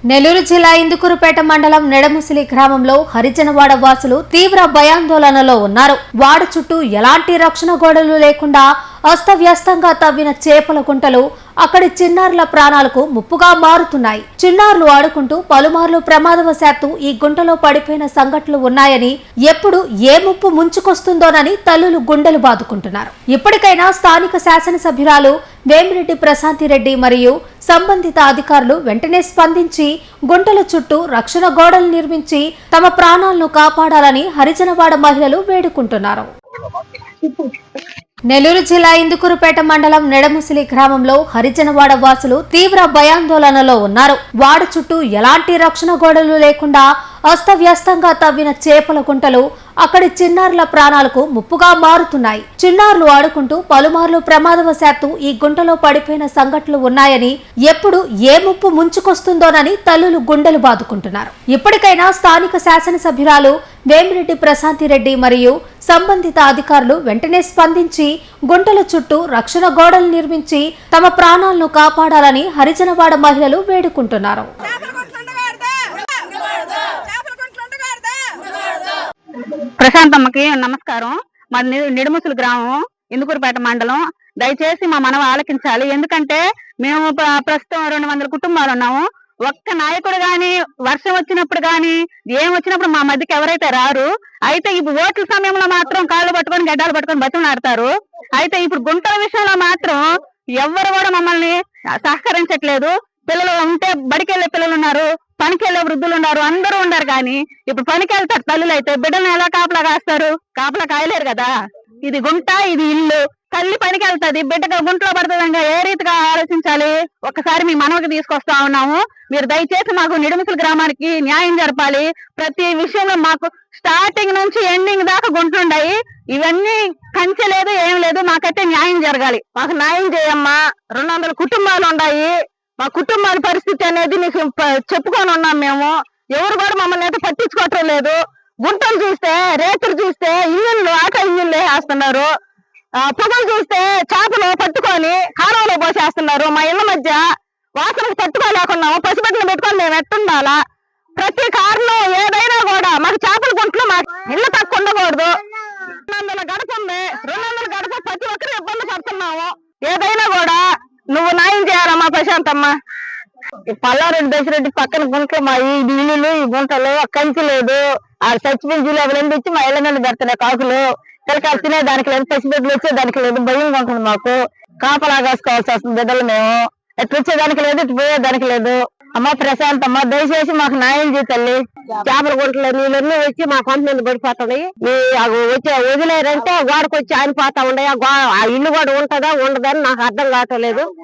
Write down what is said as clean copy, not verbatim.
నెల్లూరు జిల్లా ఇందుకూరుపేట మండలం నెడముసిలి గ్రామంలో హరిజనవాడ వాసులు తీవ్ర భయాందోళనలో ఉన్నారు. వాడ చుట్టూ ఎలాంటి రక్షణ గోడలు లేకుండా అస్తవ్యస్తంగా తవ్విన చేపల గుంటలు అక్కడి చిన్నారుల ప్రాణాలకు ముప్పుగా మారుతున్నాయి. చిన్నారులు ఆడుకుంటూ పలుమార్లు ప్రమాదవశాత్తు ఈ గుంటలో పడిపోయిన సంఘటనలు ఉన్నాయని, ఎప్పుడు ఏ ముప్పు ముంచుకొస్తుందోనని తల్లులు గుండెలు బాదుకుంటున్నారు. ఇప్పటికైనా స్థానిక శాసనసభ్యురాలు వేమిరెడ్డి ప్రశాంతిరెడ్డి మరియు సంబంధిత అధికారులు వెంటనే స్పందించి గుంటల చుట్టూ రక్షణ గోడలు నిర్మించి తమ ప్రాణాలను కాపాడాలని హరిజనవాడ మహిళలు వేడుకుంటున్నారు. నెల్లూరు జిల్లా ఇందుకూరుపేట మండలం నెడముసిలి గ్రామంలో హరిజనవాడ వాసులు తీవ్ర భయాందోళనలో ఉన్నారు. వాడ చుట్టూ ఎలాంటి రక్షణ గోడలు లేకుండా అస్తవ్యస్తంగా తవ్విన చేపల గుంటలు అక్కడి చిన్నారుల ప్రాణాలకు ముప్పుగా మారుతున్నాయి. చిన్నారులు ఆడుకుంటూ పలుమార్లు ప్రమాదవశాత్తు ఈ గుంటలో పడిపోయిన సంఘటనలు ఉన్నాయని, ఎప్పుడు ఏ ముప్పు ముంచుకొస్తుందోనని తల్లులు గుండెలు బాదుకుంటున్నారు. ఇప్పటికైనా స్థానిక శాసనసభ్యురాలు వేమిరెడ్డి ప్రశాంతిరెడ్డి మరియు సంబంధిత అధికారులు వెంటనే స్పందించి గుంటల చుట్టూ రక్షణ గోడలు నిర్మించి తమ ప్రాణాలను కాపాడాలని హరిజనవాడ మహిళలు వేడుకుంటున్నారు. ప్రశాంతమ్మకి నమస్కారం. మా నిడుముసులు గ్రామం ఇందుకూరుపేట మండలం. దయచేసి మా మనవ ఆలకించాలి. ఎందుకంటే మేము ప్రస్తుతం 200 కుటుంబాలు ఉన్నాము. ఒక్క నాయకుడు గాని వర్షం వచ్చినప్పుడు గాని ఏం వచ్చినప్పుడు మా మధ్యకి ఎవరైతే రారు. అయితే ఇప్పుడు ఓట్ల సమయంలో మాత్రం కాళ్ళు పట్టుకొని గడ్డాలు పట్టుకొని బతులాడతారు. అయితే ఇప్పుడు గుంటల విషయంలో మాత్రం ఎవ్వరు కూడా మమ్మల్ని సహకరించట్లేదు. పిల్లలు ఉంటే బడికి వెళ్లే పిల్లలు ఉన్నారు, పనికి వెళ్లే వృద్ధులు ఉన్నారు, అందరూ ఉన్నారు. కానీ ఇప్పుడు పనికి వెళ్తారు తల్లులు. అయితే బిడ్డను ఎలా కాపలా కాస్తారు? కాపలా కాయలేరు కదా. ఇది గుంట, ఇది ఇల్లు. తల్లి పనికి వెళ్తాది, బిడ్డగా గుంటలో పడుతుందంగా ఏ రీతిగా ఆలోచించాలి? ఒక్కసారి మీ మనవకి తీసుకొస్తా ఉన్నాము. మీరు దయచేసి మాకు నిడుముసుల గ్రామానికి న్యాయం జరపాలి. ప్రతి విషయంలో మాకు స్టార్టింగ్ నుంచి ఎండింగ్ దాకా గుంటలుండాయి. ఇవన్నీ కంచె లేదు, ఏం లేదు. మాకైతే న్యాయం జరగాలి. మాకు న్యాయం చేయమ్మా. 200 కుటుంబాలు ఉన్నాయి. మా కుటుంబాల పరిస్థితి అనేది నీకు చెప్పుకొని ఉన్నాం మేము. ఎవరు కూడా మమ్మల్ని అయితే పట్టించుకోవటం లేదు. గుంటలు చూస్తే, రేతులు చూస్తే ఇంజిన్లు, ఆటో ఇంజిన్లు వేసేస్తున్నారు. పొగలు చూస్తే చేపలు పట్టుకొని కాలువలో పోసేస్తున్నారు. మా ఇళ్ల మధ్య వాసనకు తట్టుకోలేకున్నాము. పసిబిడ్డలు పెట్టుకొని మేము ఎట్టుండాలా? ప్రతి కారణం ఏదైనా కూడా మాకు చేపల గుంటలు మా ఇల్లు తక్కువ ఉండకూడదు. 200 గడప ఉంది. 200 గడప ప్రతి ఒక్కరు ఇబ్బంది పడుతున్నాము. ఏదైనా కూడా నువ్వు న్యాయం చేయాలమ్మా ప్రశాంతమ్మ. పల్లారెడ్డి దశరెడ్డి పక్కన గుంటలు మా ఈ ఇల్లులు, ఈ గుంటలు కంచి లేదు. ఆ చచ్చిపోయిన అవన్నీ ఇచ్చి మా ఇళ్ళ నుండి పెడుతున్నాయి కాకులు. పిల్లకాయలు తినేదానికి లేదు, పసిబిడ్డలు వచ్చేదానికి లేదు. భయంగా ఉంటుంది మాకు. కాపలా కాసుకోవాల్సి వస్తుంది బిడ్డలు. మేము ఎట్లా వచ్చేదానికి లేదు, ఇటు పోయేదానికి లేదు. అమ్మ ప్రశాంతమ్మ, దయచేసి మాకు న్యాయం చేయి తల్లి. చేపల గుంటలు నీళ్ళన్నీ వచ్చి మా కొంత మంది పడిపోతున్నాయి. వచ్చి వదిలేరంటే గోడకు వచ్చి ఆనిపోతా ఉన్నాయి. ఆ ఇల్లు కూడా ఉంటుందా ఉండదని నాకు అర్థం కావట్లేదు.